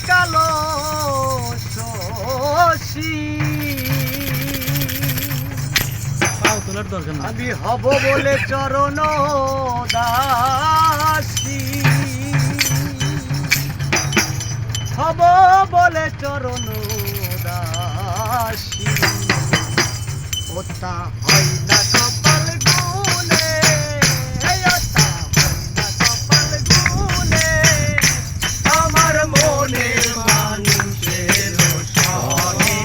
কালো শশী আমি হব বলে চরণ দাসী হব বলে চরণ দাসী ওটা হয় না কপাল গুনে ওটা হয় না কপাল গুনে আমার মনের মানুষের সনে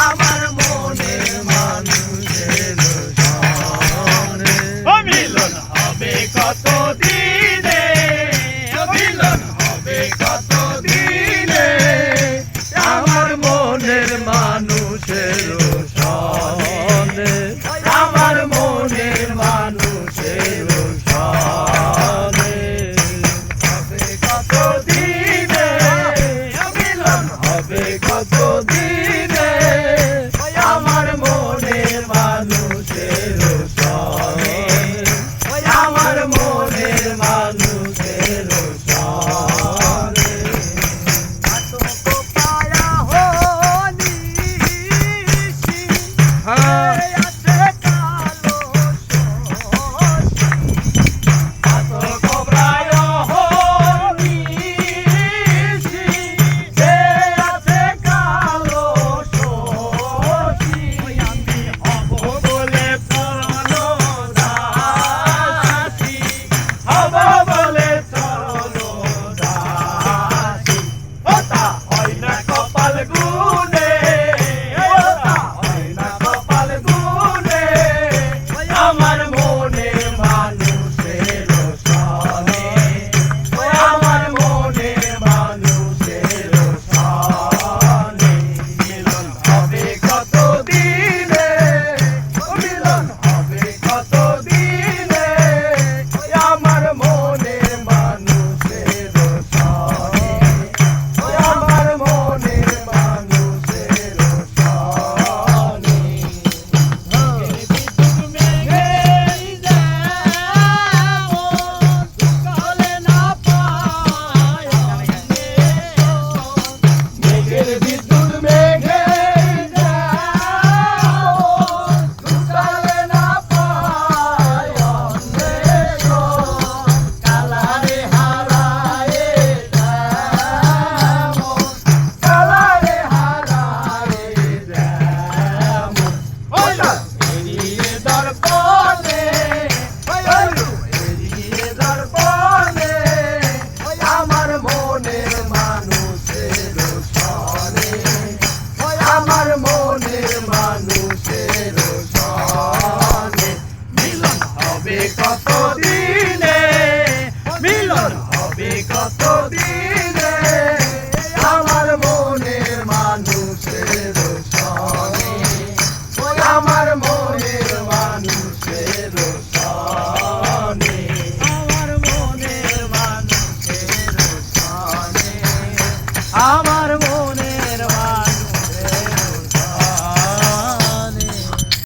আমার মনের মানুষের সনে মিলন হবে কত দিনে মিলন হবে কত দিনে আমার মনের মানুষের সনে আমার মনের মানুষের সনে হবে কত দিনে মিলন হবে কত দিনে আমার মনের মানুষের সনে আমার মনের মানুষের সনে পায়া হনিছি আছে কালো শশী কবরায় হনিছি আছে কালো শশী আমি হব বলে চরণ দাসী হব বলে চরণ দাসী ওটা হয় না কপাল গুনে ওটা হয় না কপাল গুনে আমার মনের মানুষের সনে আমার মনের মানুষের সনে মিলন হবে কত দিনে মিলন হবে কত দিনে আমার মনের মানুষের সনে আমার মনের মানুষের সনে মেঘের বিদ্যুৎ মেঘে শুকালে না পায় অন্বেষণ কালারে হারায় যেমন কালারে হারায় যেমন এড়িয়ে দর্পণে এড়িয়ে দর্পণে আমার মনের মানুষের সনে আমার মনের মানুষের সনে মিলন হবে কত দিনে মিলন হবে কত দিনে